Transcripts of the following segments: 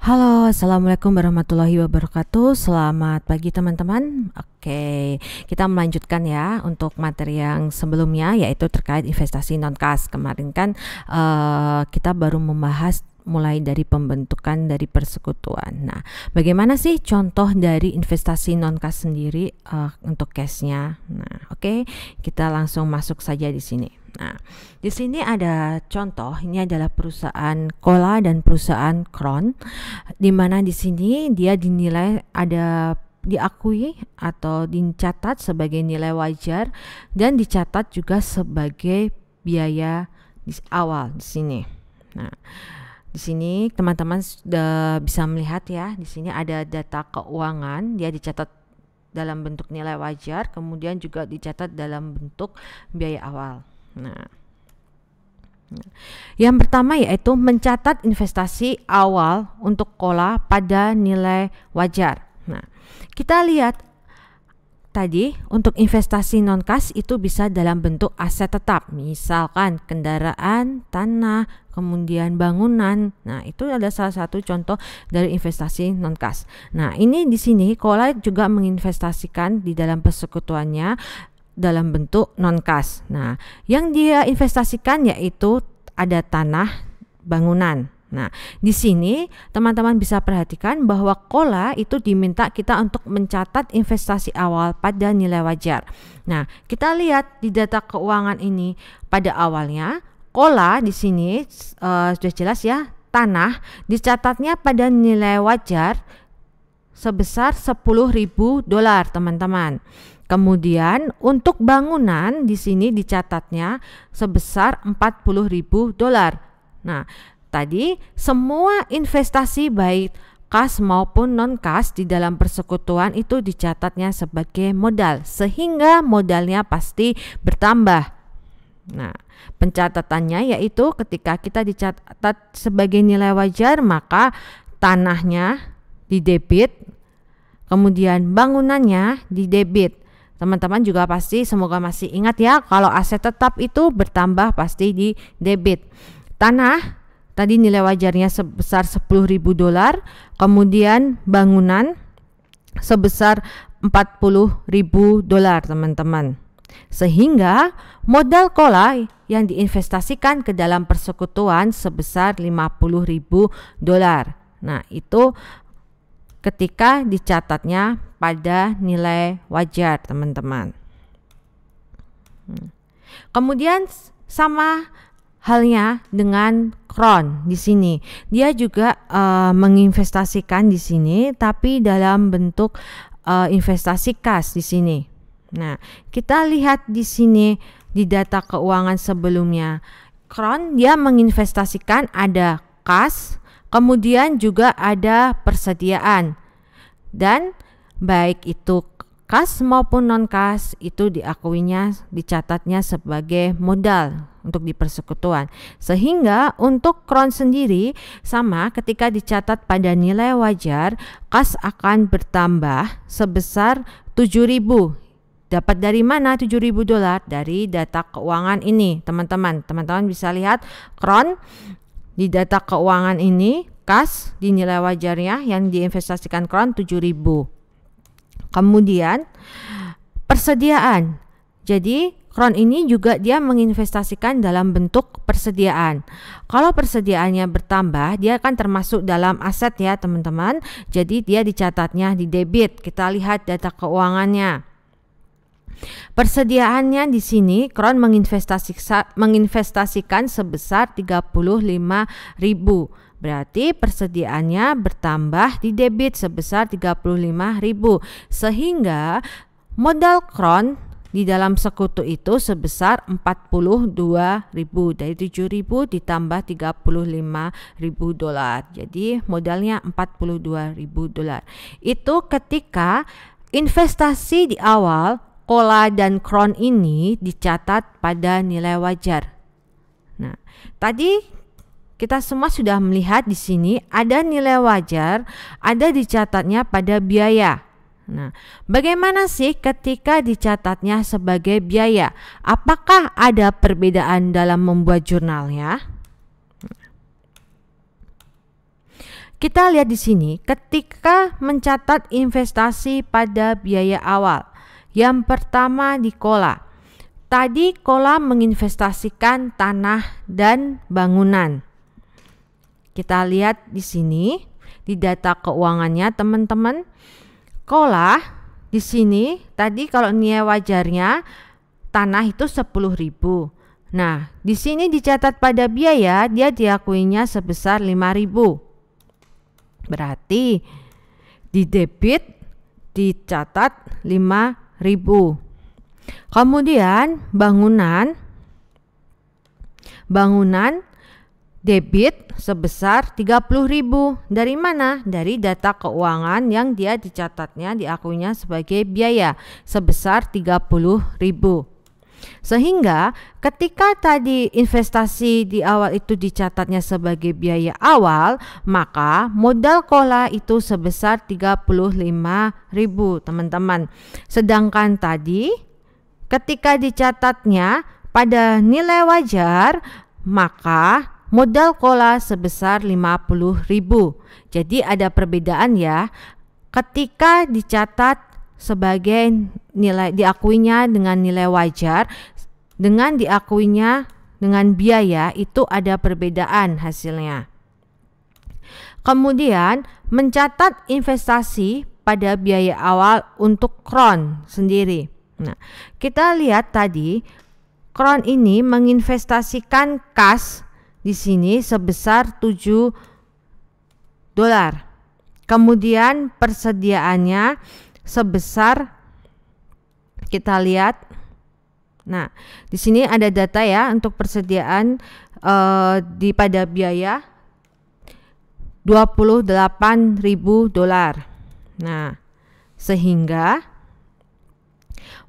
Halo, assalamualaikum warahmatullahi wabarakatuh. Selamat pagi teman-teman. Oke, kita melanjutkan ya untuk materi yang sebelumnya, yaitu terkait investasi non-kas. Kemarin kan kita baru membahas mulai dari pembentukan dari persekutuan. Nah, bagaimana sih contoh dari investasi non-kas sendiri untuk case-nya? Nah, oke, kita langsung masuk saja di sini. Nah, di sini ada contoh, ini adalah perusahaan Cola dan perusahaan Crown, di mana di sini dia dinilai ada diakui atau dicatat sebagai nilai wajar dan dicatat juga sebagai biaya di awal di sini. Nah, di sini teman-teman sudah bisa melihat ya, di sini ada data keuangan, dia dicatat dalam bentuk nilai wajar, kemudian juga dicatat dalam bentuk biaya awal. Nah, yang pertama yaitu mencatat investasi awal untuk Cola pada nilai wajar. Nah, kita lihat tadi untuk investasi non-kas itu bisa dalam bentuk aset tetap, misalkan kendaraan, tanah, kemudian bangunan. Nah, itu adalah salah satu contoh dari investasi non-kas. Nah, ini di sini Cola juga menginvestasikan di dalam persekutuannya dalam bentuk non-kas. Nah, yang dia investasikan yaitu ada tanah, bangunan. Nah, di sini teman-teman bisa perhatikan bahwa Cola itu diminta kita untuk mencatat investasi awal pada nilai wajar. Nah, kita lihat di data keuangan ini pada awalnya Cola di sini sudah jelas ya, tanah dicatatnya pada nilai wajar sebesar $10.000, teman-teman. Kemudian untuk bangunan di sini dicatatnya sebesar $40.000. Nah, tadi semua investasi baik kas maupun non-kas di dalam persekutuan itu dicatatnya sebagai modal, sehingga modalnya pasti bertambah. Nah, pencatatannya yaitu ketika kita dicatat sebagai nilai wajar, maka tanahnya didebit, kemudian bangunannya didebit. Teman-teman juga pasti semoga masih ingat ya, kalau aset tetap itu bertambah pasti di debit. Tanah tadi nilai wajarnya sebesar $10.000, kemudian bangunan sebesar $40.000, teman-teman. Sehingga modal Cola yang diinvestasikan ke dalam persekutuan sebesar $50.000. Nah, itu ketika dicatatnya pada nilai wajar, teman-teman. Kemudian sama halnya dengan Crown di sini. Dia juga menginvestasikan di sini, tapi dalam bentuk investasi kas di sini. Nah, kita lihat di sini di data keuangan sebelumnya. Crown dia menginvestasikan ada kas, kemudian juga ada persediaan. Dan baik itu kas maupun non-kas itu diakuinya, dicatatnya sebagai modal untuk di persekutuan. Sehingga untuk Crown sendiri sama, ketika dicatat pada nilai wajar, kas akan bertambah sebesar $7.000. Dapat dari mana $7.000? Dari data keuangan ini, teman-teman. Teman-teman bisa lihat Crown di data keuangan ini, kas di nilai wajarnya yang diinvestasikan Crown $7.000. Kemudian persediaan. Jadi Crown ini juga dia menginvestasikan dalam bentuk persediaan. Kalau persediaannya bertambah, dia akan termasuk dalam aset ya, teman-teman. Jadi dia dicatatnya di debit. Kita lihat data keuangannya. Persediaannya di sini Crown menginvestasikan sebesar $35.000. Berarti persediaannya bertambah di debit sebesar $35.000, sehingga modal Crown di dalam sekutu itu sebesar $42.000. Dari $7.000 ditambah $35.000. Jadi modalnya $42.000. Itu ketika investasi di awal Cola dan Crown ini dicatat pada nilai wajar. Nah, tadi kita semua sudah melihat di sini ada nilai wajar, ada dicatatnya pada biaya. Nah, bagaimana sih ketika dicatatnya sebagai biaya? Apakah ada perbedaan dalam membuat jurnalnya? kita lihat di sini ketika mencatat investasi pada biaya awal. Yang pertama di Kola. Tadi Kola menginvestasikan tanah dan bangunan. Kita lihat di sini di data keuangannya teman-teman. Kola di sini tadi kalau nilai wajarnya tanah itu 10.000. Nah, di sini dicatat pada biaya dia diakuinya sebesar 5.000. Berarti di debit dicatat 5.000. Kemudian bangunan debit sebesar 30.000. Dari mana? Dari data keuangan yang dia dicatatnya diakuinya sebagai biaya sebesar 30.000. Sehingga ketika tadi investasi di awal itu dicatatnya sebagai biaya awal, maka modal Kola itu sebesar 35.000 teman-teman. Sedangkan tadi ketika dicatatnya pada nilai wajar, maka modal Kola sebesar 50.000. Jadi ada perbedaan ya. Ketika dicatat sebagai nilai diakuinya dengan nilai wajar, dengan diakuinya dengan biaya itu ada perbedaan hasilnya. Kemudian mencatat investasi pada biaya awal untuk Kron sendiri. Nah, kita lihat tadi Kron ini menginvestasikan kas di sini sebesar $7. Kemudian persediaannya sebesar, kita lihat. Nah, di sini ada data ya untuk persediaan di pada biaya $28.000. Nah, sehingga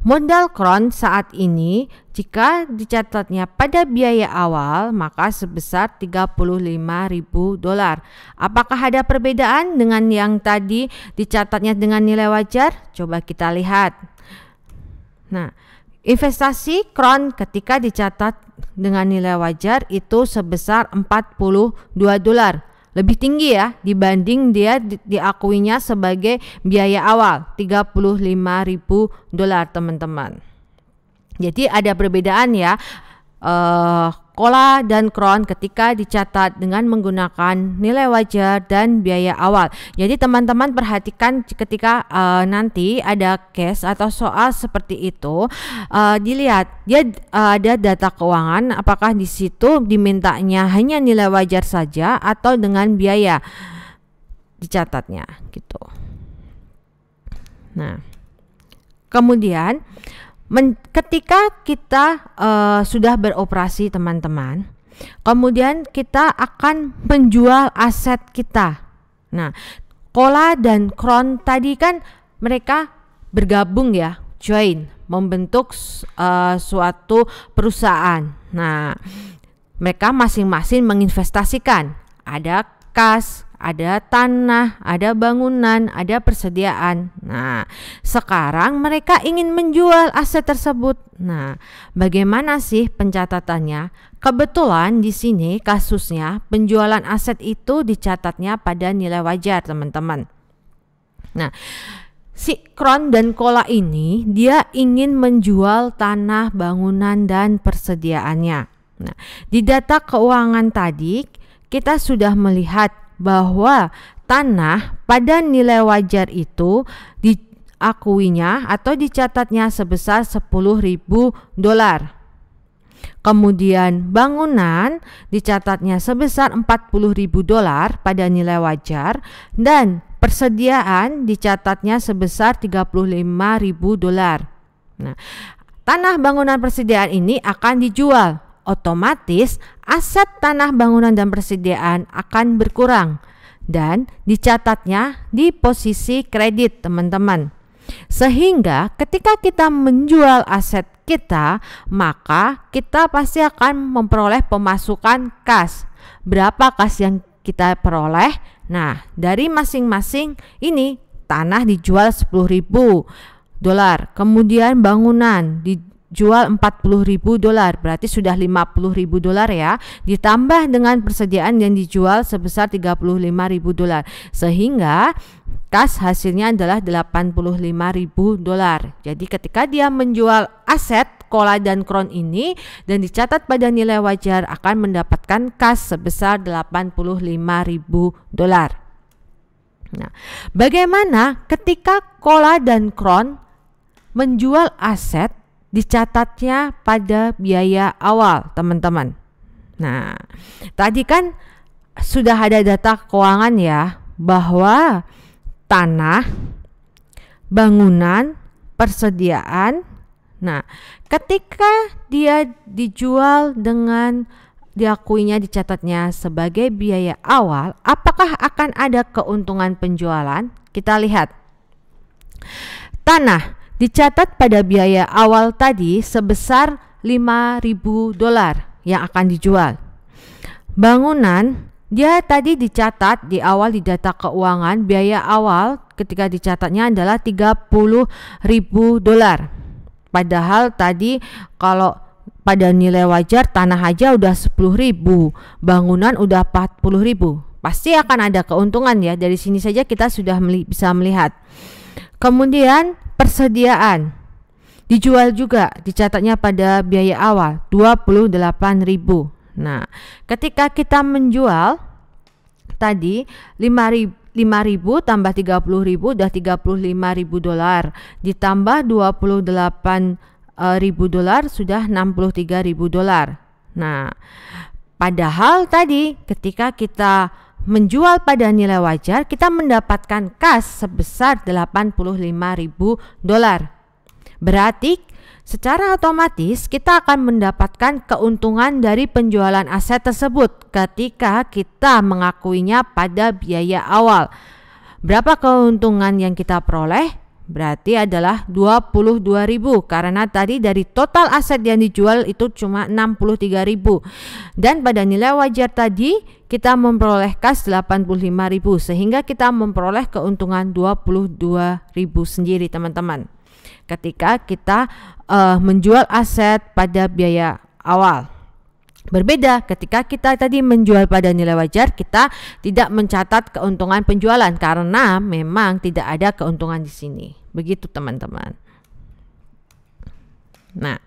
modal Kron saat ini jika dicatatnya pada biaya awal maka sebesar $35.000. Apakah ada perbedaan dengan yang tadi dicatatnya dengan nilai wajar? Coba kita lihat. Nah, investasi Kron ketika dicatat dengan nilai wajar itu sebesar $42. Lebih tinggi ya dibanding dia diakuinya sebagai biaya awal $35.000 teman-teman. Jadi ada perbedaan ya Kola dan Kron ketika dicatat dengan menggunakan nilai wajar dan biaya awal. Jadi teman-teman perhatikan ketika nanti ada case atau soal seperti itu, dilihat dia ada data keuangan apakah di situ dimintanya hanya nilai wajar saja atau dengan biaya dicatatnya gitu. Nah, kemudian ketika kita sudah beroperasi teman-teman, kemudian kita akan menjual aset kita. Nah, Kola dan Kron tadi kan mereka bergabung ya, join, membentuk suatu perusahaan. Nah, mereka masing-masing menginvestasikan, ada kas, ada tanah, ada bangunan, ada persediaan. Nah, sekarang mereka ingin menjual aset tersebut. Nah, bagaimana sih pencatatannya? Kebetulan di sini kasusnya penjualan aset itu dicatatnya pada nilai wajar, teman-teman. Nah, si Kron dan Kola ini dia ingin menjual tanah, bangunan, dan persediaannya. Nah, di data keuangan tadi kita sudah melihat bahwa tanah pada nilai wajar itu diakuinya atau dicatatnya sebesar $10.000. Kemudian bangunan dicatatnya sebesar $40.000 pada nilai wajar dan persediaan dicatatnya sebesar $35.000. Nah, tanah bangunan persediaan ini akan dijual. Otomatis aset tanah bangunan dan persediaan akan berkurang dan dicatatnya di posisi kredit teman-teman. Sehingga ketika kita menjual aset kita, maka kita pasti akan memperoleh pemasukan kas. Berapa kas yang kita peroleh? Nah, dari masing-masing ini tanah dijual $10.000, kemudian bangunan jual 40.000 dolar, berarti sudah 50.000 dolar ya, ditambah dengan persediaan yang dijual sebesar 35.000 dolar, sehingga kas hasilnya adalah 85.000 dolar. Jadi ketika dia menjual aset Cola dan Crown ini dan dicatat pada nilai wajar, akan mendapatkan kas sebesar 85.000 dolar. Nah, bagaimana ketika Cola dan Crown menjual aset, dicatatnya pada biaya awal, teman-teman. Nah, tadi kan sudah ada data keuangan ya, bahwa tanah, bangunan, persediaan. Nah, ketika dia dijual dengan diakuinya, dicatatnya sebagai biaya awal, apakah akan ada keuntungan penjualan? Kita lihat. Tanah dicatat pada biaya awal tadi sebesar 5.000 dolar yang akan dijual. Bangunan, dia tadi dicatat di awal di data keuangan, biaya awal ketika dicatatnya adalah 30.000 dolar. Padahal tadi kalau pada nilai wajar tanah aja udah 10.000, bangunan udah 40.000. Pasti akan ada keuntungan ya. Dari sini saja kita sudah bisa melihat. Kemudian persediaan dijual juga, dicatatnya pada biaya awal 28.000. Nah, ketika kita menjual tadi 5.000 tambah 30.000 udah 35.000 dolar, ditambah 28.000 dolar sudah 63.000 dolar. Nah, padahal tadi ketika kita menjual pada nilai wajar, kita mendapatkan kas sebesar 85.000 dolar. Berarti secara otomatis kita akan mendapatkan keuntungan dari penjualan aset tersebut ketika kita mengakuinya pada biaya awal. Berapa keuntungan yang kita peroleh? Berarti adalah 22.000, karena tadi dari total aset yang dijual itu cuma 63.000, dan pada nilai wajar tadi kita memperoleh kas 85.000, sehingga kita memperoleh keuntungan 22.000 sendiri, teman-teman, ketika kita menjual aset pada biaya awal. Berbeda ketika kita tadi menjual pada nilai wajar, kita tidak mencatat keuntungan penjualan karena memang tidak ada keuntungan di sini. Begitu, teman-teman. Nah,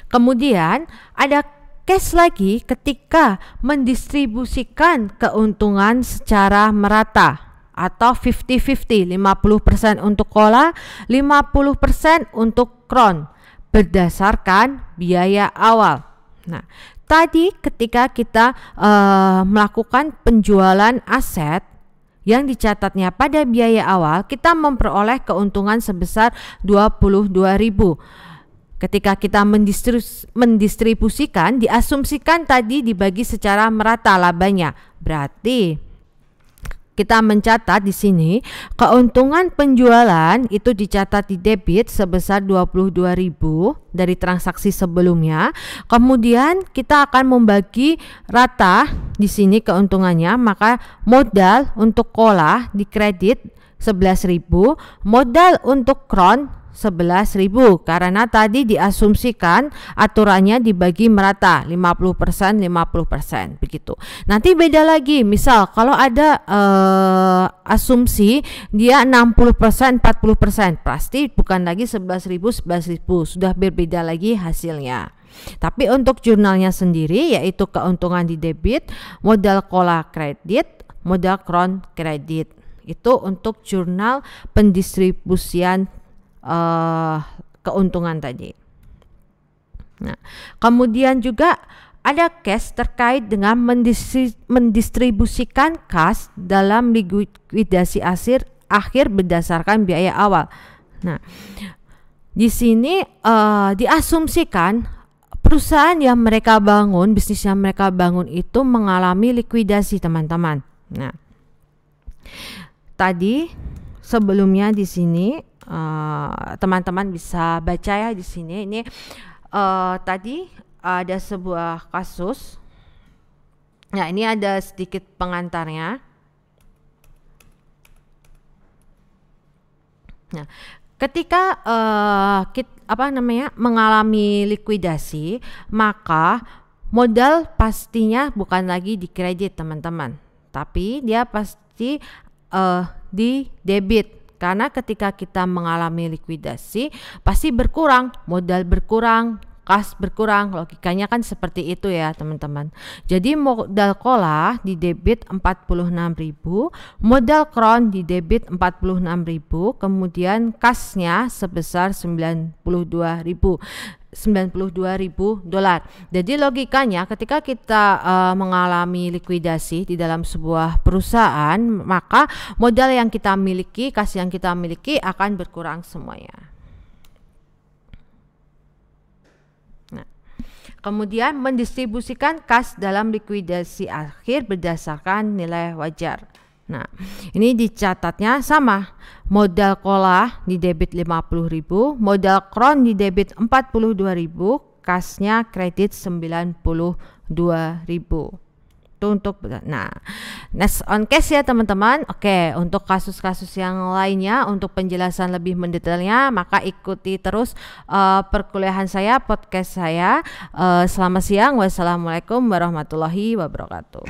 kemudian ada case lagi ketika mendistribusikan keuntungan secara merata atau 50-50, 50% untuk Cola, 50% untuk Crown berdasarkan biaya awal. Nah, tadi ketika kita melakukan penjualan aset yang dicatatnya pada biaya awal, kita memperoleh keuntungan sebesar 22.000. Ketika kita mendistribusikan, diasumsikan tadi dibagi secara merata labanya. Berarti kita mencatat di sini keuntungan penjualan itu dicatat di debit sebesar 22.000 dari transaksi sebelumnya. Kemudian kita akan membagi rata di sini keuntungannya, maka modal untuk Cola di kredit 11.000, modal untuk Crown 11.000, karena tadi diasumsikan aturannya dibagi merata 50% 50%, begitu. Nanti beda lagi, misal kalau ada asumsi dia 60% 40%, pasti bukan lagi 11.000 sudah berbeda lagi hasilnya. Tapi untuk jurnalnya sendiri, yaitu keuntungan di debit, modal Cola kredit, modal Crown kredit, itu untuk jurnal pendistribusian keuntungan tadi. Nah, kemudian juga ada case terkait dengan mendistribusikan kas dalam likuidasi akhir berdasarkan biaya awal. Nah, di sini diasumsikan perusahaan yang mereka bangun, bisnis yang mereka bangun itu mengalami likuidasi, teman-teman. Nah, tadi sebelumnya di sini teman-teman bisa baca ya di sini. Ini tadi ada sebuah kasus. Nah, ini ada sedikit pengantarnya. Nah, ketika mengalami likuidasi, maka modal pastinya bukan lagi di kredit teman-teman, tapi dia pasti di debit. Karena ketika kita mengalami likuidasi pasti berkurang, modal berkurang, kas berkurang, logikanya kan seperti itu ya teman-teman. Jadi modal kola di debit 46.000, modal kron di debit 46.000, kemudian kasnya sebesar 92.000 dolar. Jadi logikanya ketika kita mengalami likuidasi di dalam sebuah perusahaan, maka modal yang kita miliki, kas yang kita miliki akan berkurang semuanya. Kemudian mendistribusikan kas dalam likuidasi akhir berdasarkan nilai wajar. Nah, ini dicatatnya sama. Modal kola di debit 50.000, modal kron di debit 42.000, kasnya kredit 92.000. Itu untuk next on case ya teman-teman. Oke, untuk kasus-kasus yang lainnya, untuk penjelasan lebih mendetailnya, maka ikuti terus perkuliahan saya, podcast saya. Selamat siang, wassalamualaikum warahmatullahi wabarakatuh.